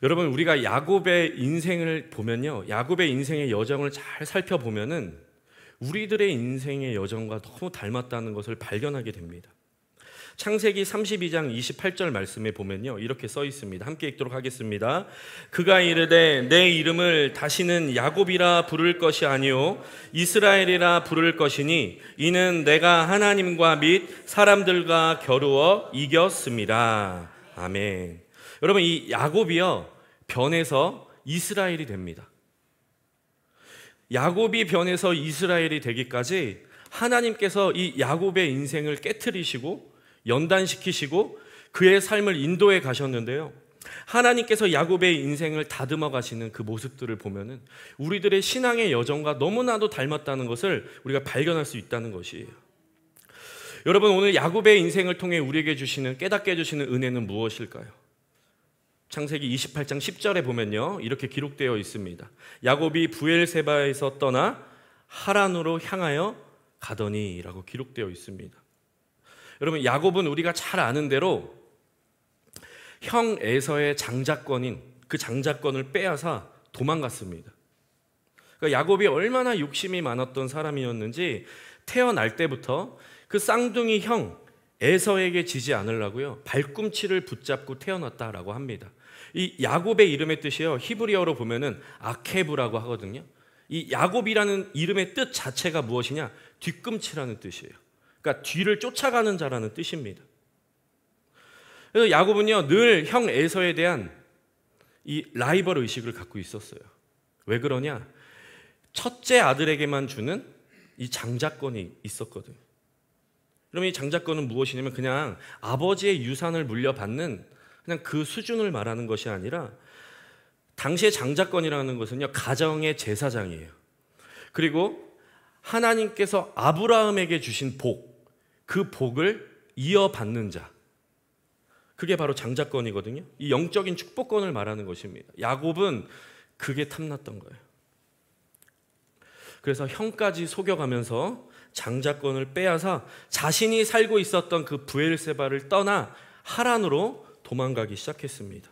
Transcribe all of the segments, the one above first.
여러분, 우리가 야곱의 인생을 보면요, 야곱의 인생의 여정을 잘 살펴보면은 우리들의 인생의 여정과 너무 닮았다는 것을 발견하게 됩니다. 창세기 32장 28절 말씀에 보면요, 이렇게 써 있습니다. 함께 읽도록 하겠습니다. 그가 이르되 내 이름을 다시는 야곱이라 부를 것이 아니요 이스라엘이라 부를 것이니 이는 내가 하나님과 및 사람들과 겨루어 이겼습니다. 아멘. 여러분, 이 야곱이요, 변해서 이스라엘이 됩니다. 야곱이 변해서 이스라엘이 되기까지 하나님께서 이 야곱의 인생을 깨트리시고 연단시키시고 그의 삶을 인도해 가셨는데요, 하나님께서 야곱의 인생을 다듬어 가시는 그 모습들을 보면은 우리들의 신앙의 여정과 너무나도 닮았다는 것을 우리가 발견할 수 있다는 것이에요. 여러분, 오늘 야곱의 인생을 통해 우리에게 주시는, 깨닫게 해주시는 은혜는 무엇일까요? 창세기 28장 10절에 보면요, 이렇게 기록되어 있습니다. 야곱이 브엘세바에서 떠나 하란으로 향하여 가더니 라고 기록되어 있습니다. 여러분, 야곱은 우리가 잘 아는 대로 형 에서의 장자권인 그 장자권을 빼앗아 도망갔습니다. 그러니까 야곱이 얼마나 욕심이 많았던 사람이었는지 태어날 때부터 그 쌍둥이 형 에서에게 지지 않으려고요, 발꿈치를 붙잡고 태어났다라고 합니다. 이 야곱의 이름의 뜻이요, 히브리어로 보면은 아케브라고 하거든요. 이 야곱이라는 이름의 뜻 자체가 무엇이냐? 뒤꿈치라는 뜻이에요. 그러니까 뒤를 쫓아가는 자라는 뜻입니다. 그래서 야곱은요, 늘 형 에서에 대한 이 라이벌 의식을 갖고 있었어요. 왜 그러냐? 첫째 아들에게만 주는 이 장자권이 있었거든요. 그럼 이 장자권은 무엇이냐면 그냥 아버지의 유산을 물려받는 그냥 그 수준을 말하는 것이 아니라, 당시의 장자권이라는 것은요, 가정의 제사장이에요. 그리고 하나님께서 아브라함에게 주신 복, 그 복을 이어받는 자, 그게 바로 장자권이거든요. 이 영적인 축복권을 말하는 것입니다. 야곱은 그게 탐났던 거예요. 그래서 형까지 속여가면서 장자권을 빼앗아 자신이 살고 있었던 그 브엘세바를 떠나 하란으로 도망가기 시작했습니다.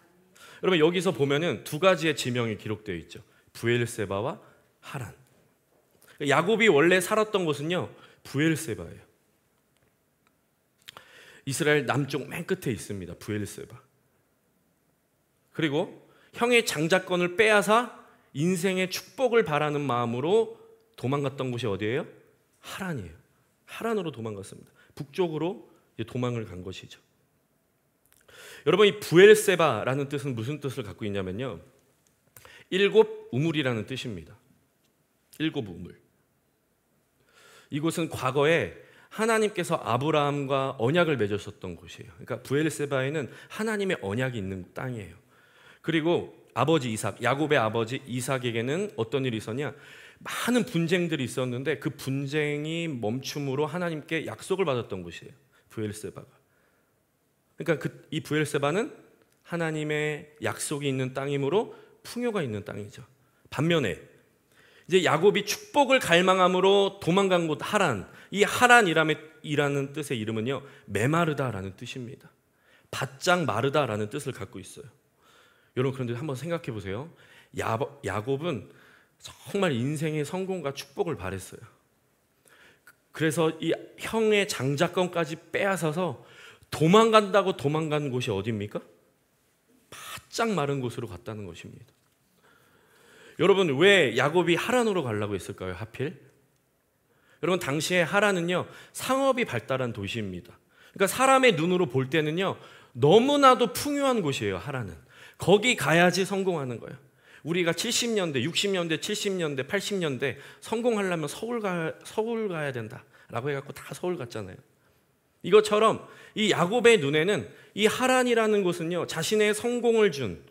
여러분, 여기서 보면은 두 가지의 지명이 기록되어 있죠. 브엘세바와 하란. 야곱이 원래 살았던 곳은요, 브엘세바예요. 이스라엘 남쪽 맨 끝에 있습니다. 브엘세바. 그리고 형의 장자권을 빼앗아 인생의 축복을 바라는 마음으로 도망갔던 곳이 어디예요? 하란이에요. 하란으로 도망갔습니다. 북쪽으로 도망을 간 것이죠. 여러분, 이 브엘세바라는 뜻은 무슨 뜻을 갖고 있냐면요, 일곱 우물이라는 뜻입니다. 일곱 우물. 이곳은 과거에 하나님께서 아브라함과 언약을 맺으셨던 곳이에요. 그러니까 브엘세바에는 하나님의 언약이 있는 땅이에요. 그리고 아버지 이삭, 야곱의 아버지 이삭에게는 어떤 일이 있었냐? 많은 분쟁들이 있었는데 그 분쟁이 멈춤으로 하나님께 약속을 받았던 곳이에요, 브엘세바가. 그러니까 이 브엘세바는 하나님의 약속이 있는 땅이므로 풍요가 있는 땅이죠. 반면에 이제 야곱이 축복을 갈망함으로 도망간 곳 하란, 이 하란이라는 뜻의 이름은요, 메마르다라는 뜻입니다. 바짝 마르다라는 뜻을 갖고 있어요. 여러분, 그런데 한번 생각해 보세요. 야곱은 정말 인생의 성공과 축복을 바랬어요. 그래서 이 형의 장자권까지 빼앗아서 도망간다고 도망간 곳이 어디입니까? 바짝 마른 곳으로 갔다는 것입니다. 여러분, 왜 야곱이 하란으로 가려고 했을까요, 하필? 여러분, 당시에 하란은요, 상업이 발달한 도시입니다. 그러니까 사람의 눈으로 볼 때는요, 너무나도 풍요한 곳이에요, 하란은. 거기 가야지 성공하는 거예요. 우리가 70년대, 60년대, 70년대, 80년대 성공하려면 서울 가야 된다라고 해갖고 다 서울 갔잖아요. 이것처럼 이 야곱의 눈에는 이 하란이라는 곳은요, 자신의 성공을 준,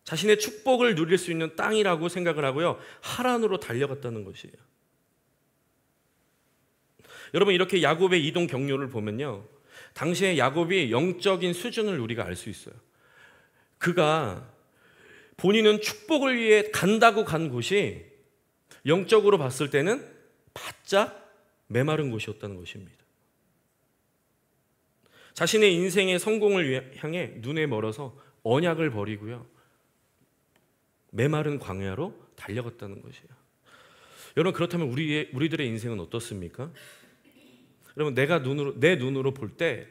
자신의 축복을 누릴 수 있는 땅이라고 생각을 하고요, 하란으로 달려갔다는 것이에요. 여러분, 이렇게 야곱의 이동 경로를 보면요, 당시에 야곱이 영적인 수준을 우리가 알 수 있어요. 그가 본인은 축복을 위해 간다고 간 곳이 영적으로 봤을 때는 바짝 메마른 곳이었다는 것입니다. 자신의 인생의 성공을 향해 눈에 멀어서 언약을 버리고요, 메마른 광야로 달려갔다는 것이에요. 여러분, 그렇다면 우리들의 인생은 어떻습니까? 여러분, 내 눈으로 볼 때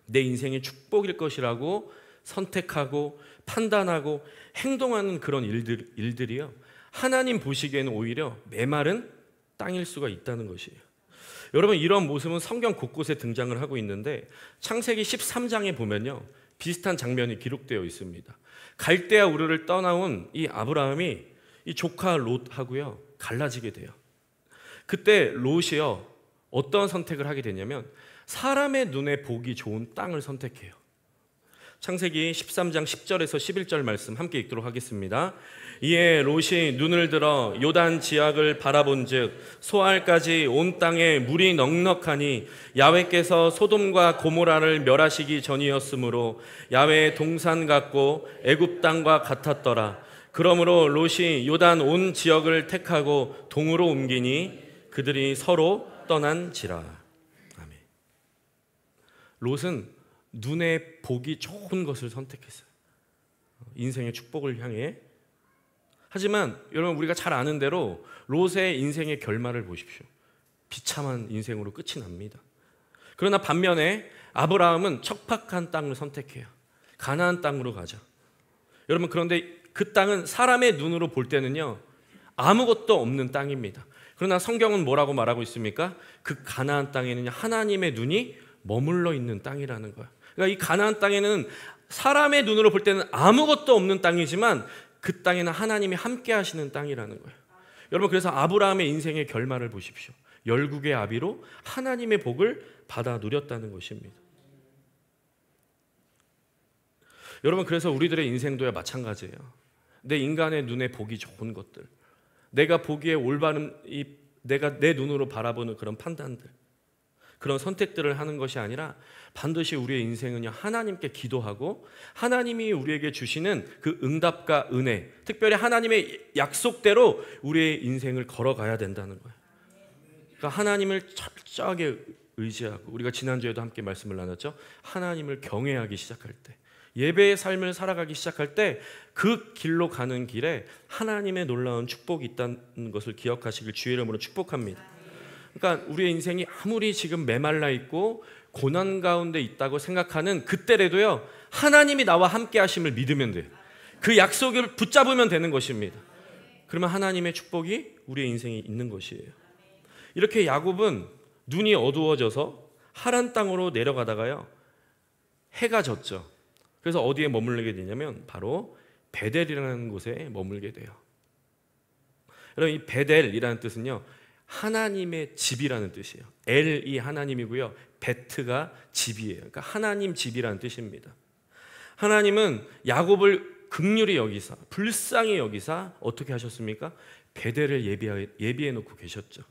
내 인생이 축복일 것이라고 선택하고 판단하고 행동하는 그런 일들이요, 하나님 보시기에는 오히려 메마른 땅일 수가 있다는 것이에요. 여러분, 이런 모습은 성경 곳곳에 등장을 하고 있는데 창세기 13장에 보면요, 비슷한 장면이 기록되어 있습니다. 갈대아 우르를 떠나온 이 아브라함이 이 조카 롯하고요 갈라지게 돼요. 그때 롯이요 어떤 선택을 하게 되냐면 사람의 눈에 보기 좋은 땅을 선택해요. 창세기 13장 10절에서 11절 말씀 함께 읽도록 하겠습니다. 이에 롯이 눈을 들어 요단 지악을 바라본즉 소알까지 온 땅에 물이 넉넉하니 야훼께서 소돔과 고모라를 멸하시기 전이었으므로 야훼의 동산 같고 애굽 땅과 같았더라. 그러므로 롯이 요단 온 지역을 택하고 동으로 옮기니 그들이 서로 떠난지라. 아멘. 롯은 눈에 보기 좋은 것을 선택했어요. 인생의 축복을 향해. 하지만 여러분, 우리가 잘 아는 대로 롯의 인생의 결말을 보십시오. 비참한 인생으로 끝이 납니다. 그러나 반면에 아브라함은 척박한 땅을 선택해요. 가나안 땅으로 가죠. 여러분, 그런데 그 땅은 사람의 눈으로 볼 때는요 아무것도 없는 땅입니다. 그러나 성경은 뭐라고 말하고 있습니까? 그 가나안 땅에는 하나님의 눈이 머물러 있는 땅이라는 거예요. 그러니까 이 가나안 땅에는 사람의 눈으로 볼 때는 아무것도 없는 땅이지만 그 땅에는 하나님이 함께 하시는 땅이라는 거예요. 여러분, 그래서 아브라함의 인생의 결말을 보십시오. 열국의 아비로 하나님의 복을 받아 누렸다는 것입니다. 여러분, 그래서 우리들의 인생도야 마찬가지예요. 내 인간의 눈에 보기 좋은 것들, 내가 보기에 올바른 내가 내 눈으로 바라보는 그런 판단들, 그런 선택들을 하는 것이 아니라 반드시 우리의 인생은요 하나님께 기도하고 하나님이 우리에게 주시는 그 응답과 은혜, 특별히 하나님의 약속대로 우리의 인생을 걸어가야 된다는 거예요. 그러니까 하나님을 철저하게 의지하고, 우리가 지난주에도 함께 말씀을 나눴죠. 하나님을 경외하기 시작할 때, 예배의 삶을 살아가기 시작할 때 그 길로 가는 길에 하나님의 놀라운 축복이 있다는 것을 기억하시길 주의 이름으로 축복합니다. 그러니까 우리의 인생이 아무리 지금 메말라 있고 고난 가운데 있다고 생각하는 그때라도요 하나님이 나와 함께 하심을 믿으면 돼요. 그 약속을 붙잡으면 되는 것입니다. 그러면 하나님의 축복이 우리의 인생에 있는 것이에요. 이렇게 야곱은 눈이 어두워져서 하란 땅으로 내려가다가요 해가 졌죠. 그래서 어디에 머물게 되냐면 바로 베델이라는 곳에 머물게 돼요. 여러분, 이 베델이라는 뜻은요 하나님의 집이라는 뜻이에요. 엘이 하나님이고요, 베트가 집이에요. 그러니까 하나님 집이라는 뜻입니다. 하나님은 야곱을 긍휼히 여기사, 불쌍히 여기사 어떻게 하셨습니까? 베델을 예비해 놓고 계셨죠.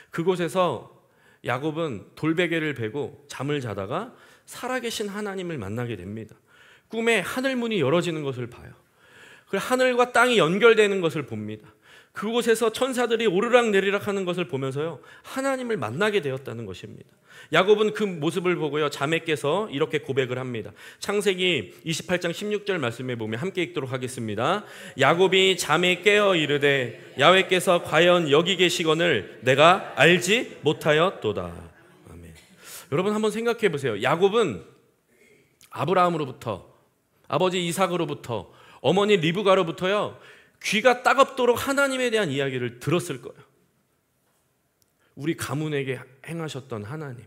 그곳에서 야곱은 돌베개를 베고 잠을 자다가 살아계신 하나님을 만나게 됩니다. 꿈에 하늘문이 열어지는 것을 봐요. 그리고 하늘과 땅이 연결되는 것을 봅니다. 그곳에서 천사들이 오르락내리락 하는 것을 보면서요 하나님을 만나게 되었다는 것입니다. 야곱은 그 모습을 보고요 잠에 깨서 이렇게 고백을 합니다. 창세기 28장 16절 말씀에 보면 함께 읽도록 하겠습니다. 야곱이 잠에 깨어 이르되 야훼께서 과연 여기 계시거늘 내가 알지 못하였도다. 아멘. 여러분, 한번 생각해 보세요. 야곱은 아브라함으로부터, 아버지 이삭으로부터, 어머니 리브가로부터요 귀가 따갑도록 하나님에 대한 이야기를 들었을 거예요. 우리 가문에게 행하셨던 하나님,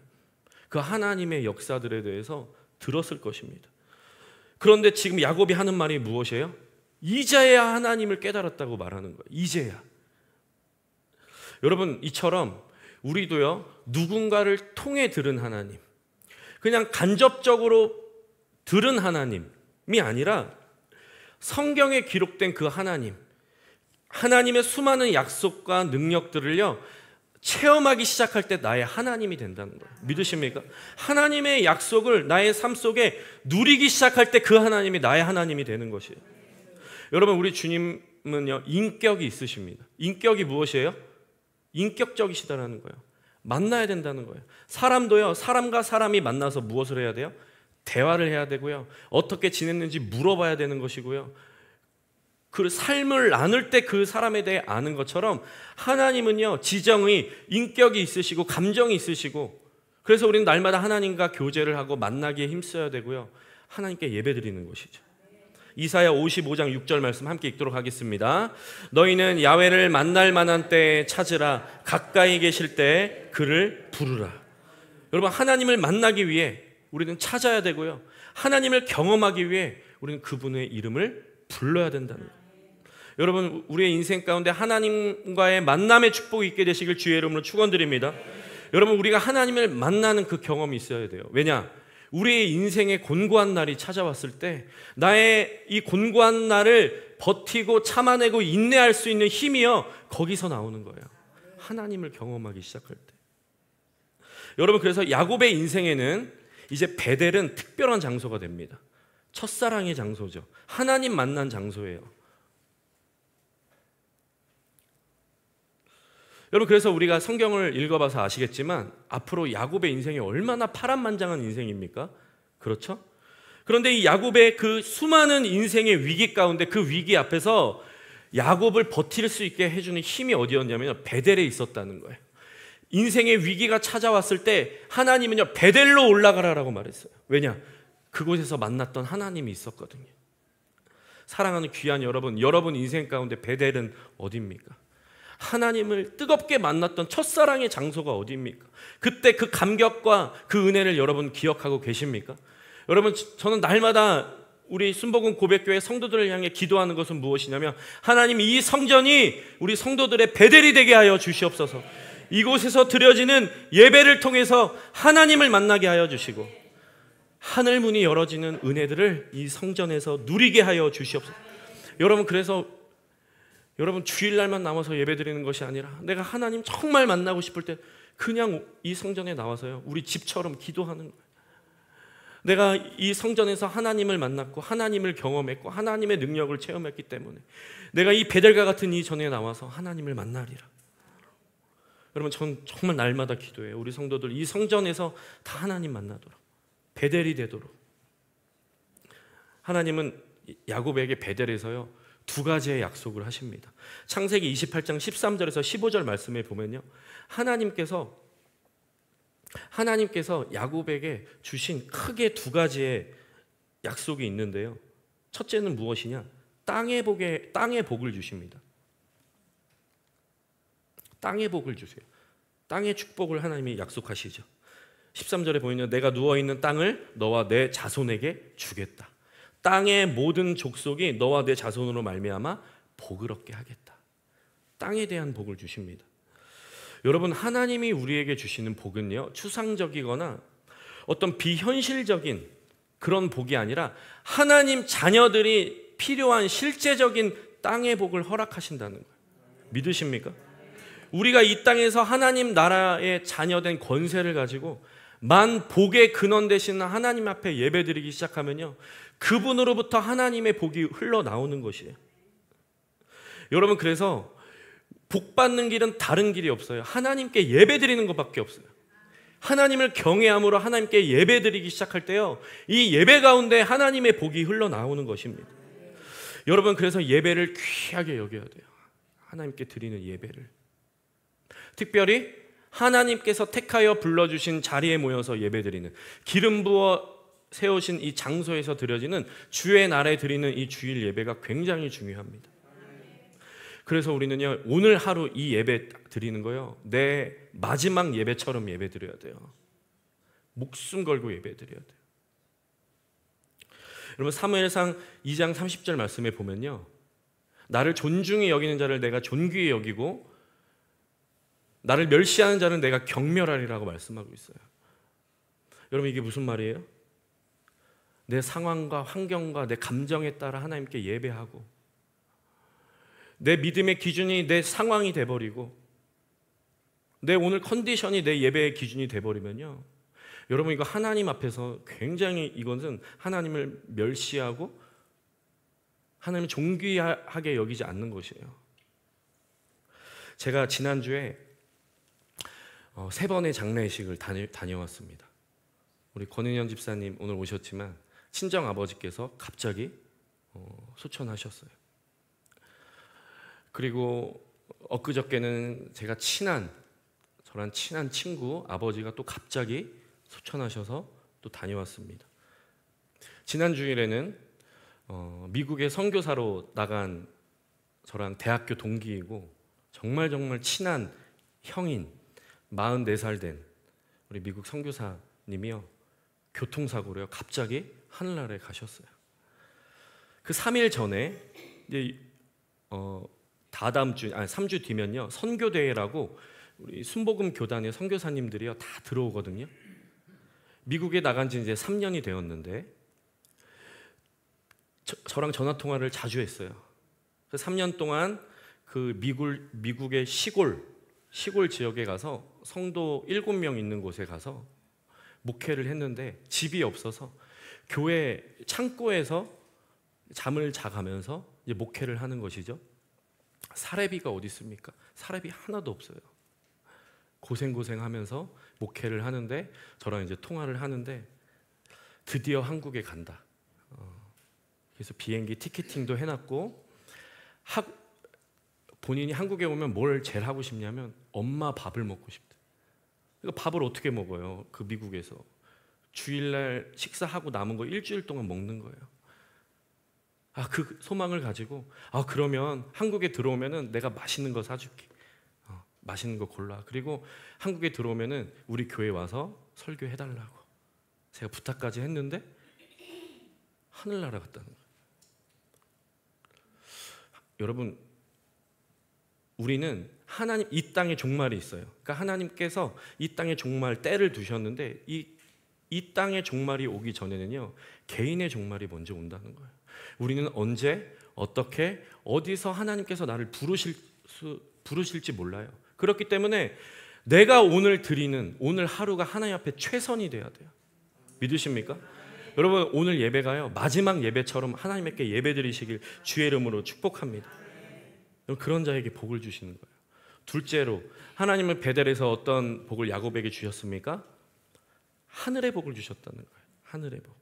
그 하나님의 역사들에 대해서 들었을 것입니다. 그런데 지금 야곱이 하는 말이 무엇이에요? 이제야 하나님을 깨달았다고 말하는 거예요. 이제야. 여러분, 이처럼 우리도요 누군가를 통해 들은 하나님, 그냥 간접적으로 들은 하나님이 아니라 성경에 기록된 그 하나님, 하나님의 수많은 약속과 능력들을요 체험하기 시작할 때 나의 하나님이 된다는 거예요. 믿으십니까? 하나님의 약속을 나의 삶 속에 누리기 시작할 때 그 하나님이 나의 하나님이 되는 것이에요. 여러분, 우리 주님은요 인격이 있으십니다. 인격이 무엇이에요? 인격적이시다라는 거예요. 만나야 된다는 거예요. 사람도요 사람과 사람이 만나서 무엇을 해야 돼요? 대화를 해야 되고요, 어떻게 지냈는지 물어봐야 되는 것이고요, 그 삶을 나눌 때 그 사람에 대해 아는 것처럼 하나님은요, 지정의 인격이 있으시고 감정이 있으시고, 그래서 우리는 날마다 하나님과 교제를 하고 만나기에 힘써야 되고요, 하나님께 예배드리는 것이죠. 이사야 55장 6절 말씀 함께 읽도록 하겠습니다. 너희는 야훼를 만날 만한 때에 찾으라. 가까이 계실 때에 그를 부르라. 여러분, 하나님을 만나기 위해 우리는 찾아야 되고요, 하나님을 경험하기 위해 우리는 그분의 이름을 불러야 된다는 거예요. 여러분, 우리의 인생 가운데 하나님과의 만남의 축복이 있게 되시길 주의 이름으로 축원드립니다. 여러분, 우리가 하나님을 만나는 그 경험이 있어야 돼요. 왜냐? 우리의 인생의 곤고한 날이 찾아왔을 때 나의 이 곤고한 날을 버티고 참아내고 인내할 수 있는 힘이요, 거기서 나오는 거예요. 하나님을 경험하기 시작할 때. 여러분, 그래서 야곱의 인생에는 이제 베델은 특별한 장소가 됩니다. 첫사랑의 장소죠. 하나님 만난 장소예요. 여러분, 그래서 우리가 성경을 읽어봐서 아시겠지만 앞으로 야곱의 인생이 얼마나 파란만장한 인생입니까? 그렇죠? 그런데 이 야곱의 그 수많은 인생의 위기 가운데 그 위기 앞에서 야곱을 버틸 수 있게 해주는 힘이 어디였냐면 베델에 있었다는 거예요. 인생의 위기가 찾아왔을 때 하나님은요, 베델로 올라가라라고 말했어요. 왜냐? 그곳에서 만났던 하나님이 있었거든요. 사랑하는 귀한 여러분, 여러분 인생 가운데 베델은 어디입니까? 하나님을 뜨겁게 만났던 첫사랑의 장소가 어디입니까? 그때 그 감격과 그 은혜를 여러분 기억하고 계십니까? 여러분, 저는 날마다 우리 순복음 고백교회 성도들을 향해 기도하는 것은 무엇이냐면, 하나님, 이 성전이 우리 성도들의 베델이 되게 하여 주시옵소서. 이곳에서 드려지는 예배를 통해서 하나님을 만나게 하여 주시고 하늘 문이 열어지는 은혜들을 이 성전에서 누리게 하여 주시옵소서. 여러분, 그래서 여러분, 주일날만 남아서 예배드리는 것이 아니라 내가 하나님 정말 만나고 싶을 때 그냥 이 성전에 나와서요, 우리 집처럼 기도하는 거예요. 내가 이 성전에서 하나님을 만났고 하나님을 경험했고 하나님의 능력을 체험했기 때문에 내가 이 베델과 같은 이 전에 나와서 하나님을 만나리라. 여러분, 전 정말 날마다 기도해요. 우리 성도들 이 성전에서 다 하나님 만나도록, 베델이 되도록. 하나님은 야곱에게 베델에서요, 두 가지의 약속을 하십니다. 창세기 28장 13절에서 15절 말씀에 보면요, 하나님께서 야곱에게 주신 크게 두 가지의 약속이 있는데요, 첫째는 무엇이냐? 땅의 복을 주십니다. 땅의 복을 주세요. 땅의 축복을 하나님이 약속하시죠. 13절에 보면 내가 누워있는 땅을 너와 내 자손에게 주겠다. 땅의 모든 족속이 너와 내 자손으로 말미암아 복을 얻게 하겠다. 땅에 대한 복을 주십니다. 여러분, 하나님이 우리에게 주시는 복은요, 추상적이거나 어떤 비현실적인 그런 복이 아니라 하나님 자녀들이 필요한 실제적인 땅의 복을 허락하신다는 거예요. 믿으십니까? 우리가 이 땅에서 하나님 나라의 자녀된 권세를 가지고 만 복의 근원 되시는 하나님 앞에 예배드리기 시작하면요, 그분으로부터 하나님의 복이 흘러나오는 것이에요. 여러분, 그래서 복 받는 길은 다른 길이 없어요. 하나님께 예배드리는 것밖에 없어요. 하나님을 경외함으로 하나님께 예배드리기 시작할 때요, 이 예배 가운데 하나님의 복이 흘러나오는 것입니다. 여러분, 그래서 예배를 귀하게 여겨야 돼요. 하나님께 드리는 예배를. 특별히 하나님께서 택하여 불러주신 자리에 모여서 예배드리는, 기름 부어 세우신 이 장소에서 드려지는 주의 날에 드리는 이 주일 예배가 굉장히 중요합니다. 그래서 우리는요, 오늘 하루 이 예배 드리는 거요, 내 마지막 예배처럼 예배 드려야 돼요. 목숨 걸고 예배 드려야 돼요. 여러분, 사무엘상 2장 30절 말씀에 보면요, 나를 존중히 여기는 자를 내가 존귀히 여기고 나를 멸시하는 자는 내가 경멸하리라고 말씀하고 있어요. 여러분, 이게 무슨 말이에요? 내 상황과 환경과 내 감정에 따라 하나님께 예배하고, 내 믿음의 기준이 내 상황이 돼버리고 내 오늘 컨디션이 내 예배의 기준이 돼버리면요, 여러분, 이거 하나님 앞에서 굉장히, 이것은 하나님을 멸시하고 하나님을 존귀하게 여기지 않는 것이에요. 제가 지난주에 3번의 장례식을 다녀왔습니다. 우리 권은현 집사님 오늘 오셨지만 친정 아버지께서 갑자기 소천하셨어요. 그리고 엊그저께는 저랑 친한 친구 아버지가 또 갑자기 소천하셔서 또 다녀왔습니다. 지난 주일에는 미국에 선교사로 나간 저랑 대학교 동기이고 정말 친한 형인 44살 된 우리 미국 선교사님이요, 교통사고로요 갑자기 하늘나라에 가셨어요. 그 3일 전에 이제 다다음 주, 3주 뒤면요 선교대회라고 우리 순복음 교단의 선교사님들이요 다 들어오거든요. 미국에 나간 지 이제 3년이 되었는데 저랑 전화 통화를 자주 했어요. 그래서 3년 동안 그 미국의 시골 지역에 가서 성도 7명 있는 곳에 가서 목회를 했는데 집이 없어서 교회 창고에서 잠을 자가면서 이제 목회를 하는 것이죠. 사례비가 어디 있습니까? 사례비 하나도 없어요. 고생하면서 목회를 하는데 저랑 이제 통화를 하는데 드디어 한국에 간다. 그래서 비행기 티켓팅도 해놨고 본인이 한국에 오면 뭘 제일 하고 싶냐면 엄마 밥을 먹고 싶대. 그러니까 밥을 어떻게 먹어요? 그 미국에서 주일날 식사하고 남은 거 일주일 동안 먹는 거예요. 그 소망을 가지고 그러면 한국에 들어오면은 내가 맛있는 거 사줄게. 맛있는 거 골라. 그리고 한국에 들어오면은 우리 교회 와서 설교해달라고 제가 부탁까지 했는데 하늘 날아갔다는 거예요. 여러분, 우리는 하나님 이 땅에 종말이 있어요. 그러니까 하나님께서 이 땅에 종말 때를 두셨는데 이 땅의 종말이 오기 전에는요 개인의 종말이 먼저 온다는 거예요. 우리는 언제 어떻게 어디서 하나님께서 나를 부르실지 몰라요. 그렇기 때문에 내가 오늘 드리는 오늘 하루가 하나님 앞에 최선이 돼야 돼요. 믿으십니까? 여러분, 오늘 예배가요 마지막 예배처럼 하나님께 예배 드리시길 주의 이름으로 축복합니다. 그런 자에게 복을 주시는 거예요. 둘째로, 하나님은 베델에서 어떤 복을 야곱에게 주셨습니까? 하늘의 복을 주셨다는 거예요. 하늘의 복.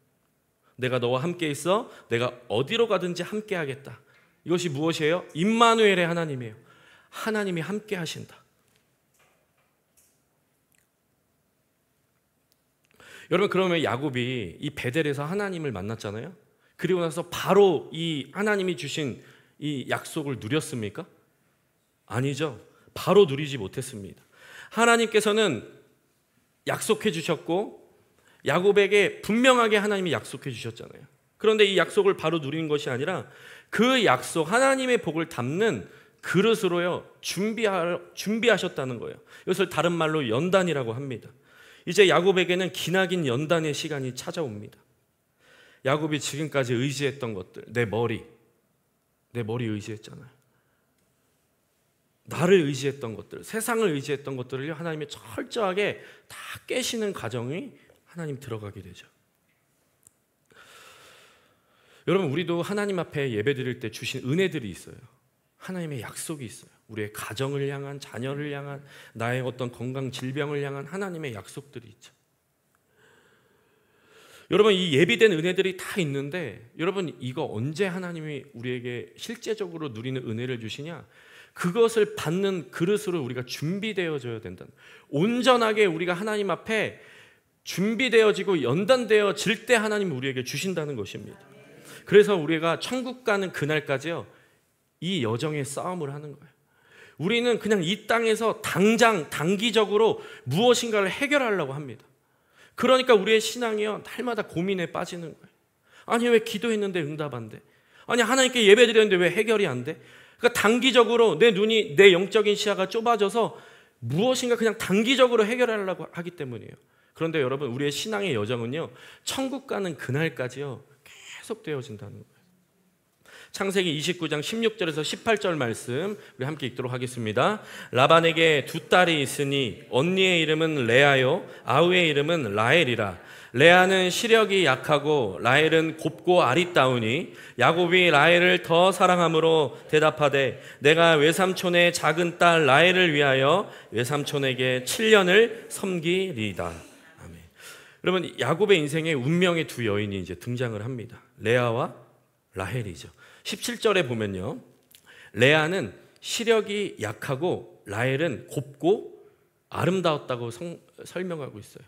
내가 너와 함께 있어 내가 어디로 가든지 함께 하겠다. 이것이 무엇이에요? 임마누엘의 하나님이에요. 하나님이 함께 하신다. 여러분, 그러면 야곱이 이 베델에서 하나님을 만났잖아요. 그리고 나서 바로 이 하나님이 주신 이 약속을 누렸습니까? 아니죠. 바로 누리지 못했습니다. 하나님께서는 약속해 주셨고 야곱에게 분명하게 하나님이 약속해 주셨잖아요. 그런데 이 약속을 바로 누린 것이 아니라 그 약속, 하나님의 복을 담는 그릇으로요 준비하셨다는 거예요. 이것을 다른 말로 연단이라고 합니다. 이제 야곱에게는 기나긴 연단의 시간이 찾아옵니다. 야곱이 지금까지 의지했던 것들, 내 머리 의지했잖아요. 나를 의지했던 것들, 세상을 의지했던 것들을 하나님이 철저하게 다 깨시는 과정이 하나님 들어가게 되죠. 여러분, 우리도 하나님 앞에 예배드릴 때 주신 은혜들이 있어요. 하나님의 약속이 있어요. 우리의 가정을 향한, 자녀를 향한, 나의 어떤 건강, 질병을 향한 하나님의 약속들이 있죠. 여러분, 이 예비된 은혜들이 다 있는데 여러분, 이거 언제 하나님이 우리에게 실제적으로 누리는 은혜를 주시냐? 그것을 받는 그릇으로 우리가 준비되어져야 된다. 온전하게 우리가 하나님 앞에 준비되어지고 연단되어질 때 하나님이 우리에게 주신다는 것입니다. 그래서 우리가 천국 가는 그날까지요 이 여정의 싸움을 하는 거예요. 우리는 그냥 이 땅에서 단기적으로 무엇인가를 해결하려고 합니다. 그러니까 우리의 신앙이요 날마다 고민에 빠지는 거예요. 아니, 왜 기도했는데 응답 안 돼? 아니, 하나님께 예배드렸는데 왜 해결이 안 돼? 그러니까 단기적으로 내 영적인 시야가 좁아져서 무엇인가 그냥 단기적으로 해결하려고 하기 때문이에요. 그런데 여러분, 우리의 신앙의 여정은요 천국 가는 그날까지요 계속 되어진다는 거예요. 창세기 29장 16절에서 18절 말씀 우리 함께 읽도록 하겠습니다. 라반에게 두 딸이 있으니 언니의 이름은 레아요 아우의 이름은 라헬이라. 레아는 시력이 약하고 라헬은 곱고 아리따우니 야곱이 라헬을 더 사랑함으로 대답하되 내가 외삼촌의 작은 딸 라헬을 위하여 외삼촌에게 7년을 섬기리이다. 아멘. 여러분, 야곱의 인생에 운명의 두 여인이 이제 등장을 합니다. 레아와 라헬이죠. 17절에 보면요, 레아는 시력이 약하고 라헬은 곱고 아름다웠다고 설명하고 있어요.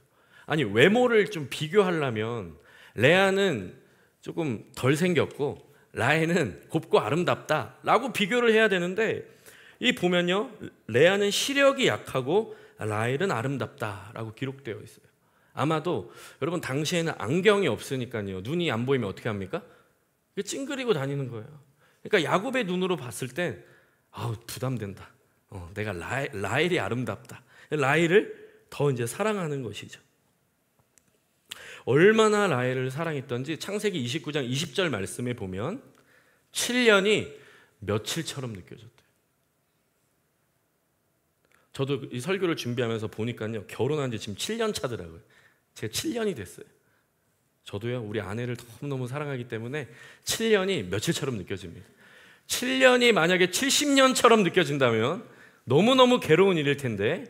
아니, 외모를 좀 비교하려면 레아는 조금 덜 생겼고 라헬은 곱고 아름답다라고 비교를 해야 되는데, 이 보면요, 레아는 시력이 약하고 라헬은 아름답다라고 기록되어 있어요. 아마도 여러분 당시에는 안경이 없으니까요, 눈이 안 보이면 어떻게 합니까? 찡그리고 다니는 거예요. 그러니까 야곱의 눈으로 봤을 땐 부담된다. 내가 라헬이 아름답다. 라헬을 더 이제 사랑하는 것이죠. 얼마나 라헬을 사랑했던지 창세기 29장 20절 말씀에 보면 7년이 며칠처럼 느껴졌대요. 저도 이 설교를 준비하면서 보니까요, 결혼한 지 지금 7년 차더라고요. 제가 7년이 됐어요. 저도요, 우리 아내를 너무너무 사랑하기 때문에 7년이 며칠처럼 느껴집니다. 7년이 만약에 70년처럼 느껴진다면 너무너무 괴로운 일일 텐데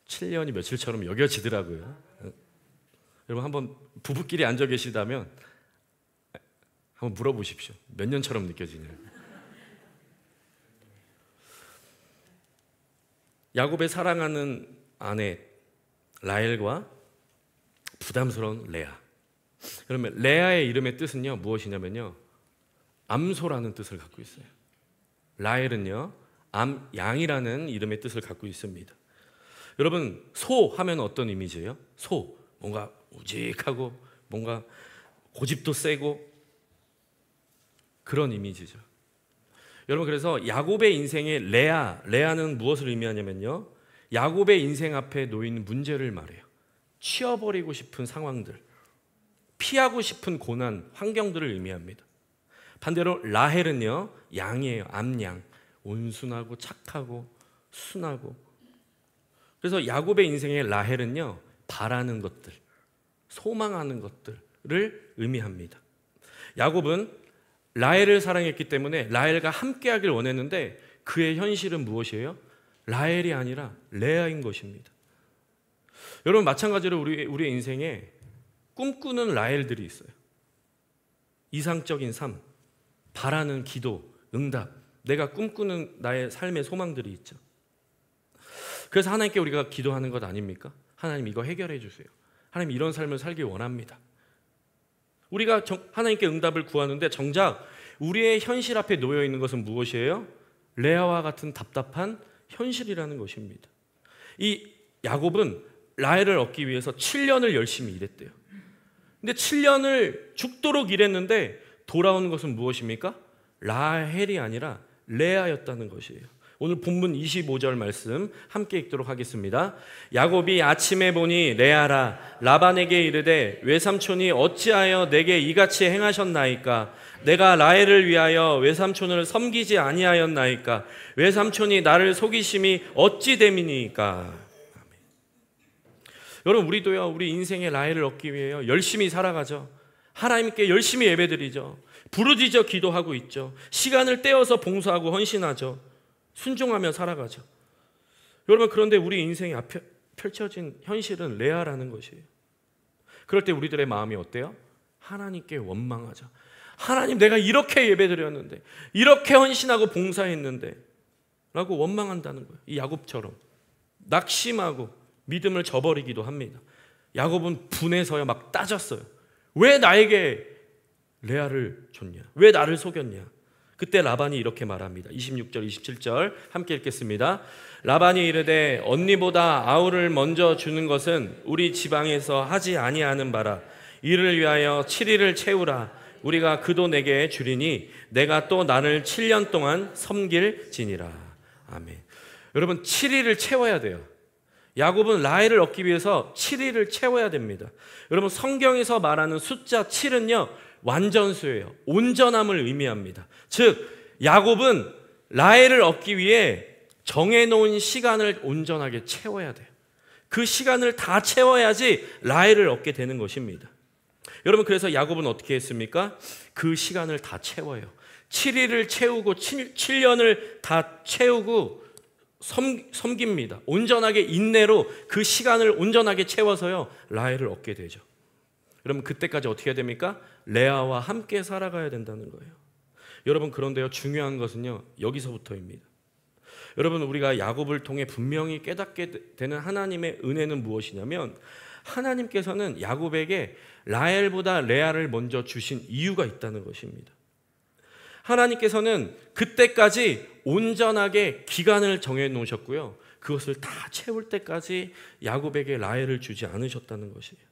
7년이 며칠처럼 여겨지더라고요. 여러분 한번 부부끼리 앉아 계시다면 한번 물어보십시오. 몇 년처럼 느껴지냐고. 야곱의 사랑하는 아내 라헬과 부담스러운 레아. 그러면 레아의 이름의 뜻은요, 무엇이냐면요, 암소라는 뜻을 갖고 있어요. 라헬은요, 양이라는 이름의 뜻을 갖고 있습니다. 여러분, 소 하면 어떤 이미지예요? 소, 뭔가 우직하고 뭔가 고집도 세고 그런 이미지죠. 여러분, 그래서 야곱의 인생의 레아는 무엇을 의미하냐면요, 야곱의 인생 앞에 놓인 문제를 말해요. 치워버리고 싶은 상황들, 피하고 싶은 고난, 환경들을 의미합니다. 반대로 라헬은요, 양이에요. 암양, 온순하고 착하고 순하고. 그래서 야곱의 인생의 라헬은요, 바라는 것들, 소망하는 것들을 의미합니다. 야곱은 라헬을 사랑했기 때문에 라헬과 함께하길 원했는데 그의 현실은 무엇이에요? 라헬이 아니라 레아인 것입니다. 여러분, 마찬가지로 우리의 인생에 꿈꾸는 라헬들이 있어요. 이상적인 삶, 바라는 기도, 응답, 내가 꿈꾸는 나의 삶의 소망들이 있죠. 그래서 하나님께 우리가 기도하는 것 아닙니까? 하나님, 이거 해결해 주세요. 하나님, 이런 삶을 살기 원합니다. 우리가 하나님께 응답을 구하는데 정작 우리의 현실 앞에 놓여 있는 것은 무엇이에요? 레아와 같은 답답한 현실이라는 것입니다. 이 야곱은 라헬을 얻기 위해서 7년을 열심히 일했대요. 근데 7년을 죽도록 일했는데 돌아오는 것은 무엇입니까? 라헬이 아니라 레아였다는 것이에요. 오늘 본문 25절 말씀 함께 읽도록 하겠습니다. 야곱이 아침에 보니 레아라 라반에게 이르되 외삼촌이 어찌하여 내게 이같이 행하셨나이까? 내가 라헬을 위하여 외삼촌을 섬기지 아니하였나이까? 외삼촌이 나를 속이심이 어찌 됨이니까? 여러분, 우리도요, 우리 인생의 라헬을 얻기 위해 열심히 살아가죠. 하나님께 열심히 예배드리죠. 부르짖어 기도하고 있죠. 시간을 떼어서 봉사하고 헌신하죠. 순종하며 살아가죠. 여러분, 그런데 우리 인생에 앞에 펼쳐진 현실은 레아라는 것이에요. 그럴 때 우리들의 마음이 어때요? 하나님께 원망하죠. 하나님, 내가 이렇게 예배드렸는데, 이렇게 헌신하고 봉사했는데 라고 원망한다는 거예요. 이 야곱처럼 낙심하고 믿음을 저버리기도 합니다. 야곱은 분해서야 막 따졌어요. 왜 나에게 레아를 줬냐? 왜 나를 속였냐? 그때 라반이 이렇게 말합니다. 26절, 27절 함께 읽겠습니다. 라반이 이르되 언니보다 아우를 먼저 주는 것은 우리 지방에서 하지 아니하는 바라. 이를 위하여 7일을 채우라. 우리가 그도 내게 주리니 내가 또 나를 7년 동안 섬길지니라. 아멘. 여러분, 7일을 채워야 돼요. 야곱은 라헬을 얻기 위해서 7일을 채워야 됩니다. 여러분, 성경에서 말하는 숫자 7은요, 완전수예요. 온전함을 의미합니다. 즉, 야곱은 라헬을 얻기 위해 정해놓은 시간을 온전하게 채워야 돼요. 그 시간을 다 채워야지 라헬을 얻게 되는 것입니다. 여러분, 그래서 야곱은 어떻게 했습니까? 그 시간을 다 채워요. 7일을 채우고 7년을 다 채우고 섬깁니다. 온전하게 인내로 그 시간을 온전하게 채워서요, 라헬을 얻게 되죠. 여러분, 그때까지 어떻게 해야 됩니까? 레아와 함께 살아가야 된다는 거예요. 여러분, 그런데요, 중요한 것은요, 여기서부터입니다. 여러분, 우리가 야곱을 통해 분명히 깨닫게 되는 하나님의 은혜는 무엇이냐면, 하나님께서는 야곱에게 라헬보다 레아를 먼저 주신 이유가 있다는 것입니다. 하나님께서는 그때까지 온전하게 기간을 정해 놓으셨고요, 그것을 다 채울 때까지 야곱에게 라헬을 주지 않으셨다는 것이에요.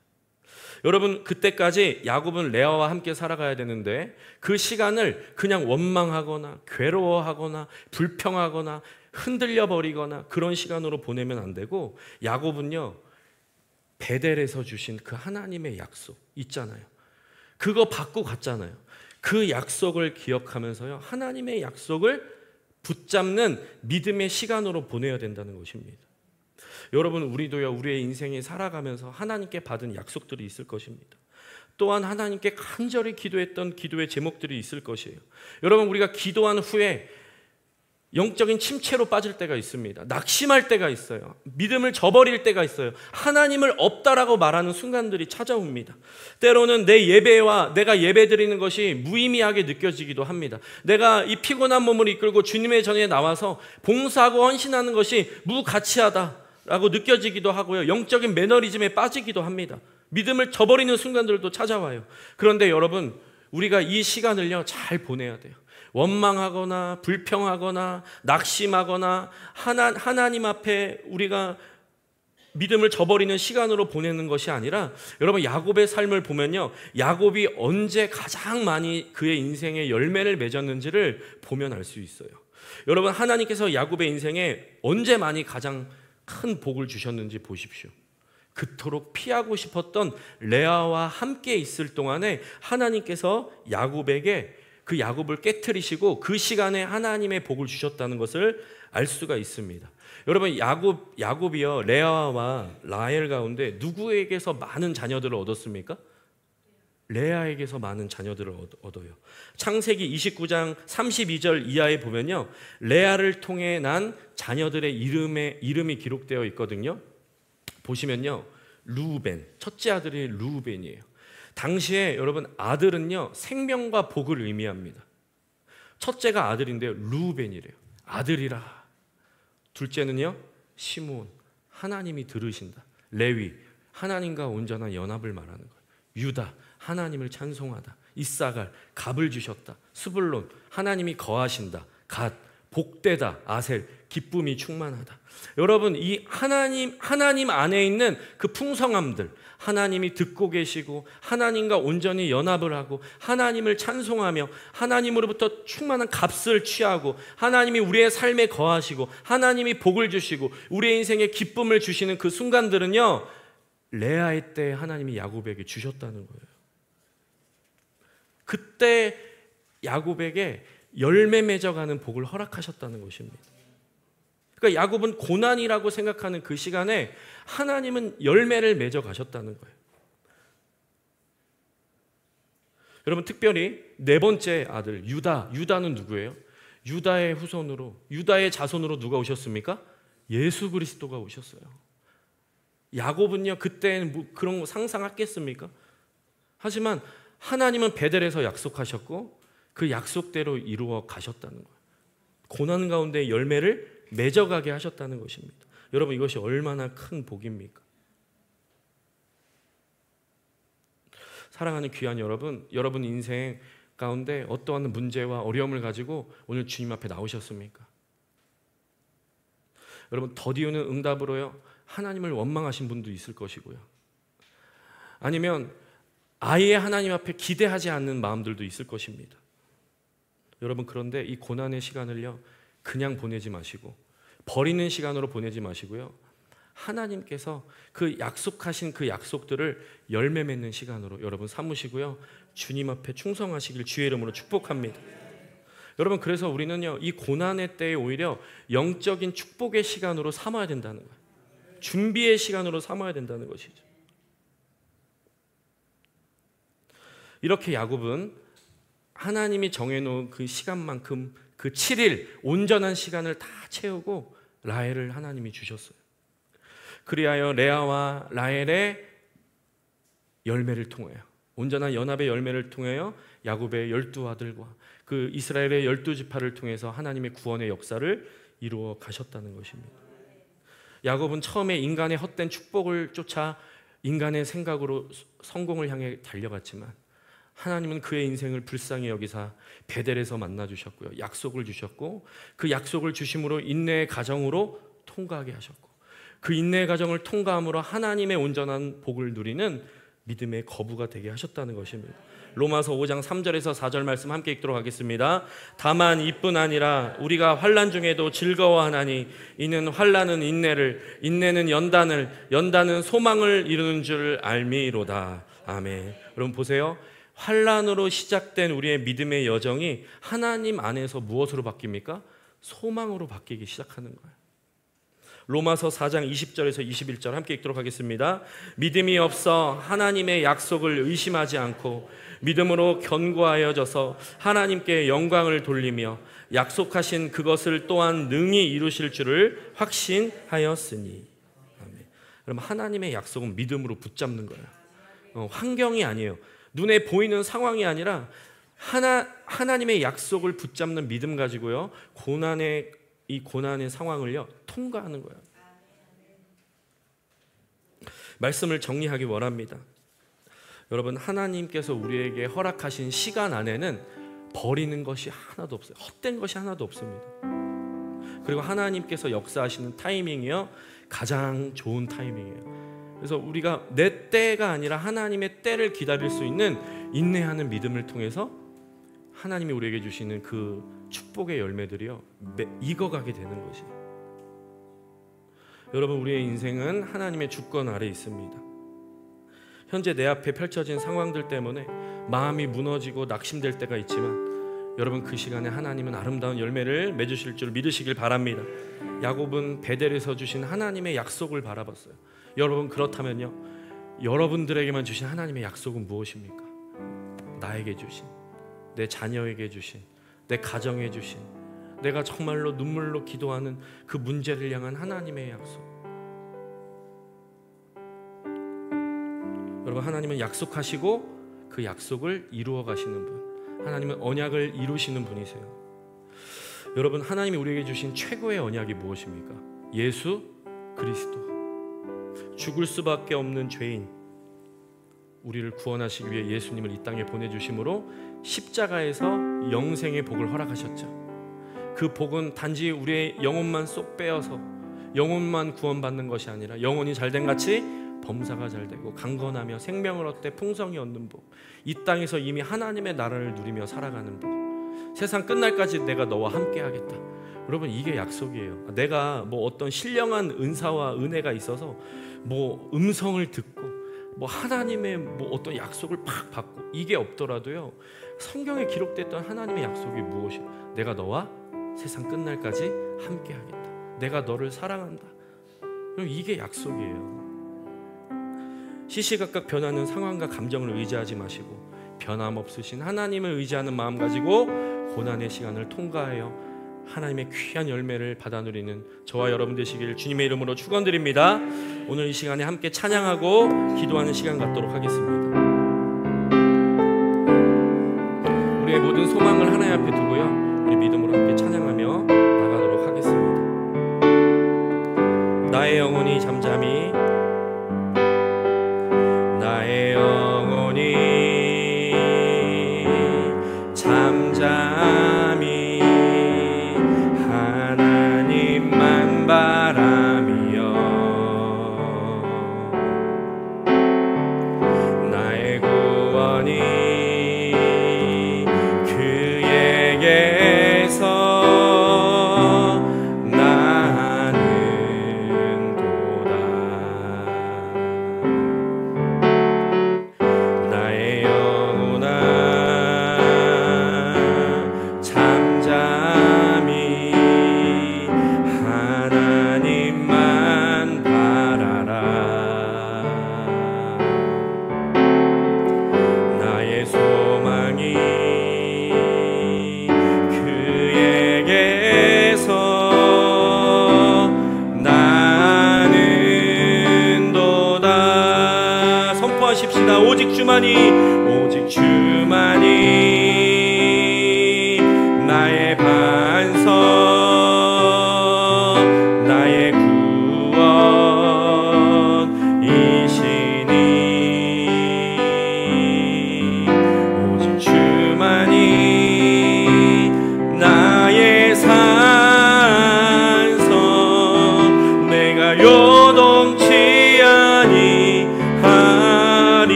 여러분, 그때까지 야곱은 레아와 함께 살아가야 되는데 그 시간을 그냥 원망하거나 괴로워하거나 불평하거나 흔들려 버리거나 그런 시간으로 보내면 안 되고, 야곱은요, 베델에서 주신 그 하나님의 약속 있잖아요. 그거 받고 갔잖아요. 그 약속을 기억하면서요, 하나님의 약속을 붙잡는 믿음의 시간으로 보내야 된다는 것입니다. 여러분, 우리도요, 우리의 인생이 살아가면서 하나님께 받은 약속들이 있을 것입니다. 또한 하나님께 간절히 기도했던 기도의 제목들이 있을 것이에요. 여러분, 우리가 기도한 후에 영적인 침체로 빠질 때가 있습니다. 낙심할 때가 있어요. 믿음을 저버릴 때가 있어요. 하나님을 없다라고 말하는 순간들이 찾아옵니다. 때로는 내 예배와 내가 예배드리는 것이 무의미하게 느껴지기도 합니다. 내가 이 피곤한 몸을 이끌고 주님의 전에 나와서 봉사하고 헌신하는 것이 무가치하다라고 느껴지기도 하고요, 영적인 매너리즘에 빠지기도 합니다. 믿음을 저버리는 순간들도 찾아와요. 그런데 여러분, 우리가 이 시간을요, 잘 보내야 돼요. 원망하거나 불평하거나 낙심하거나 하나님 앞에 우리가 믿음을 저버리는 시간으로 보내는 것이 아니라, 여러분, 야곱의 삶을 보면요, 야곱이 언제 가장 많이 그의 인생에 열매를 맺었는지를 보면 알 수 있어요. 여러분, 하나님께서 야곱의 인생에 언제 많이 가장 큰 복을 주셨는지 보십시오. 그토록 피하고 싶었던 레아와 함께 있을 동안에 하나님께서 야곱에게 그 야곱을 깨트리시고 그 시간에 하나님의 복을 주셨다는 것을 알 수가 있습니다. 여러분, 야곱이요, 레아와 라헬 가운데 누구에게서 많은 자녀들을 얻었습니까? 레아에게서 많은 자녀들을 얻어요. 창세기 29장 32절 이하에 보면요, 레아를 통해 난 자녀들의 이름이 기록되어 있거든요. 보시면요, 르우벤, 첫째 아들이 르우벤이에요. 당시에 여러분, 아들은요, 생명과 복을 의미합니다. 첫째가 아들인데요, 르우벤이래요. 아들이라. 둘째는요, 시므온, 하나님이 들으신다. 레위, 하나님과 온전한 연합을 말하는 거예요. 유다, 하나님을 찬송하다. 이사갈, 갑을 주셨다. 스불론, 하나님이 거하신다. 갓, 복되다. 아셀, 기쁨이 충만하다. 여러분, 이 하나님 안에 있는 그 풍성함들, 하나님이 듣고 계시고 하나님과 온전히 연합을 하고 하나님을 찬송하며 하나님으로부터 충만한 값을 취하고 하나님이 우리의 삶에 거하시고 하나님이 복을 주시고 우리의 인생에 기쁨을 주시는 그 순간들은요, 레아의 때 하나님이 야곱에게 주셨다는 거예요. 그때 야곱에게 열매 맺어가는 복을 허락하셨다는 것입니다. 그러니까 야곱은 고난이라고 생각하는 그 시간에 하나님은 열매를 맺어 가셨다는 거예요. 여러분, 특별히 네 번째 아들 유다는 누구예요? 유다의 후손으로, 유다의 자손으로 누가 오셨습니까? 예수 그리스도가 오셨어요. 야곱은요, 그때는 뭐 그런 거 상상했겠습니까? 하지만 하나님은 베델에서 약속하셨고 그 약속대로 이루어 가셨다는 거예요. 고난 가운데 열매를 맺어가게 하셨다는 것입니다. 여러분, 이것이 얼마나 큰 복입니까? 사랑하는 귀한 여러분, 여러분 인생 가운데 어떠한 문제와 어려움을 가지고 오늘 주님 앞에 나오셨습니까? 여러분, 더디우는 응답으로요, 하나님을 원망하신 분도 있을 것이고요, 아니면 아예 하나님 앞에 기대하지 않는 마음들도 있을 것입니다. 여러분, 그런데 이 고난의 시간을요, 그냥 보내지 마시고 버리는 시간으로 보내지 마시고요, 하나님께서 그 약속하신 그 약속들을 열매 맺는 시간으로 여러분 삼으시고요, 주님 앞에 충성하시길 주의 이름으로 축복합니다. 여러분, 그래서 우리는요, 이 고난의 때에 오히려 영적인 축복의 시간으로 삼아야 된다는 거예요. 준비의 시간으로 삼아야 된다는 것이죠. 이렇게 야곱은 하나님이 정해놓은 그 시간만큼 그 7일 온전한 시간을 다 채우고 라헬을 하나님이 주셨어요. 그리하여 레아와 라헬의 열매를 통하여, 온전한 연합의 열매를 통하여 야곱의 12 아들과 그 이스라엘의 12지파를 통해서 하나님의 구원의 역사를 이루어 가셨다는 것입니다. 야곱은 처음에 인간의 헛된 축복을 쫓아 인간의 생각으로 성공을 향해 달려갔지만 하나님은 그의 인생을 불쌍히 여기사 베델에서 만나주셨고요, 약속을 주셨고 그 약속을 주심으로 인내의 가정으로 통과하게 하셨고 그 인내의 가정을 통과함으로 하나님의 온전한 복을 누리는 믿음의 거부가 되게 하셨다는 것입니다. 로마서 5장 3절에서 4절 말씀 함께 읽도록 하겠습니다. 다만 이뿐 아니라 우리가 환난 중에도 즐거워하나니 이는 환난은 인내를, 인내는 연단을, 연단은 소망을 이루는 줄 알미로다. 아멘. 여러분 보세요. 환난으로 시작된 우리의 믿음의 여정이 하나님 안에서 무엇으로 바뀝니까? 소망으로 바뀌기 시작하는 거예요. 로마서 4장 20절에서 21절 함께 읽도록 하겠습니다. 믿음이 없어 하나님의 약속을 의심하지 않고 믿음으로 견고하여져서 하나님께 영광을 돌리며 약속하신 그것을 또한 능히 이루실 줄을 확신하였으니. 아멘. 그럼 하나님의 약속은 믿음으로 붙잡는 거예요. 환경이 아니에요. 눈에 보이는 상황이 아니라 하나님의 약속을 붙잡는 믿음 가지고요, 이 고난의 상황을요 통과하는 거예요. 말씀을 정리하기 원합니다. 여러분, 하나님께서 우리에게 허락하신 시간 안에는 버리는 것이 하나도 없어요. 헛된 것이 하나도 없습니다. 그리고 하나님께서 역사하시는 타이밍이요 가장 좋은 타이밍이에요. 그래서 우리가 내 때가 아니라 하나님의 때를 기다릴 수 있는 인내하는 믿음을 통해서 하나님이 우리에게 주시는 그 축복의 열매들이요 익어가게 되는 것이에요. 여러분, 우리의 인생은 하나님의 주권 아래 있습니다. 현재 내 앞에 펼쳐진 상황들 때문에 마음이 무너지고 낙심될 때가 있지만 여러분, 그 시간에 하나님은 아름다운 열매를 맺으실 줄 믿으시길 바랍니다. 야곱은 베델에서 주신 하나님의 약속을 바라봤어요. 여러분, 그렇다면요, 여러분들에게만 주신 하나님의 약속은 무엇입니까? 나에게 주신, 내 자녀에게 주신, 내 가정에 주신, 내가 정말로 눈물로 기도하는 그 문제를 향한 하나님의 약속. 여러분, 하나님은 약속하시고 그 약속을 이루어 가시는 분, 하나님은 언약을 이루시는 분이세요. 여러분, 하나님이 우리에게 주신 최고의 언약이 무엇입니까? 예수 그리스도. 죽을 수밖에 없는 죄인 우리를 구원하시기 위해 예수님을 이 땅에 보내주심으로 십자가에서 영생의 복을 허락하셨죠. 그 복은 단지 우리의 영혼만 쏙 빼어서 영혼만 구원받는 것이 아니라 영혼이 잘된 같이 범사가 잘되고 강건하며 생명을 얻되 풍성히 얻는 복, 이 땅에서 이미 하나님의 나라를 누리며 살아가는 복, 세상 끝날까지 내가 너와 함께 하겠다. 여러분, 이게 약속이에요. 내가 뭐 어떤 신령한 은사와 은혜가 있어서 뭐 음성을 듣고 뭐 하나님의 뭐 어떤 약속을 팍 받고 이게 없더라도요, 성경에 기록됐던 하나님의 약속이 무엇이에요? 내가 너와 세상 끝날까지 함께 하겠다. 내가 너를 사랑한다. 이게 약속이에요. 시시각각 변하는 상황과 감정을 의지하지 마시고 변함없으신 하나님을 의지하는 마음 가지고 고난의 시간을 통과하여 하나님의 귀한 열매를 받아 누리는 저와 여러분 되시길 주님의 이름으로 축원드립니다. 오늘 이 시간에 함께 찬양하고 기도하는 시간 갖도록 하겠습니다. 우리의 모든 소망을 하나님 앞에 두고요, 우리 믿음으로 함께 찬양하며 나가도록 하겠습니다. 나의 영혼이 잠잠히, 나의 영혼이 잠잠히 하나님만 바라며 나의 구원이 그에게서 나는 도다. 나의 영혼아 잠잠히 하나님만 바라라. 나의 소망이 그에게서 나는 도다. 선포하십시다. 오직 주만이, 오직 주만이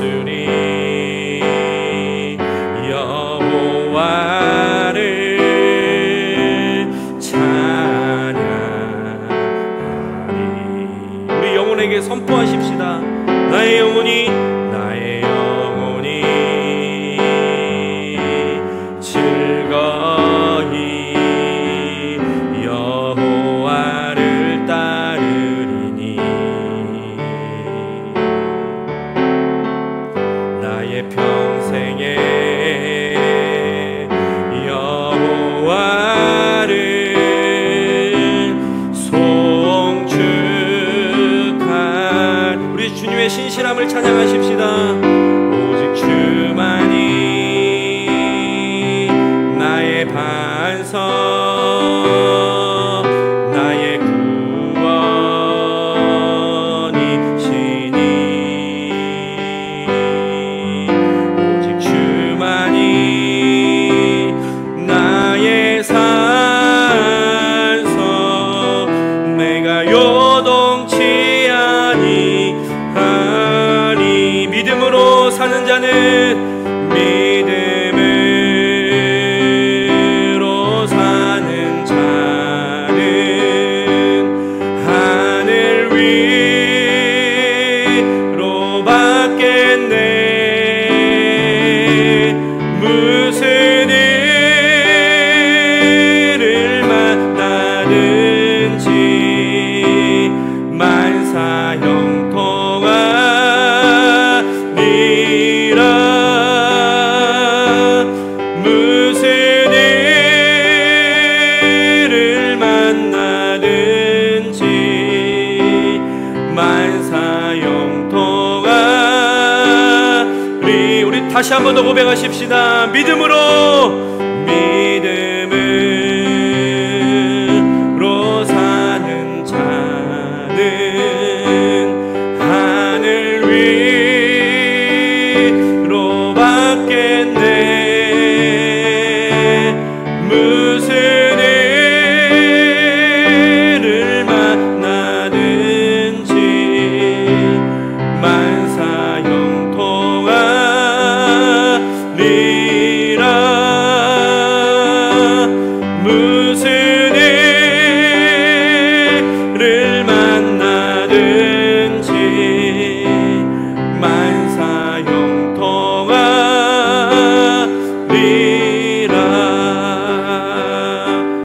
있으리 여호와를 찬양하리. 우리 영혼에게 선포하십시다. 나의 영혼이 즐거이 여호와를 따르리니 나의 평생에 여호와를 송축한 우리 주님의 신실함을 찬양하십시다. 오직 주만이 나의 반석 나의 구원이시니 오직 주만이 나의 산석 내가 요동치 아니하니. 믿음으로 사는 자는 다시 한 번 더 고백하십시다. 믿음으로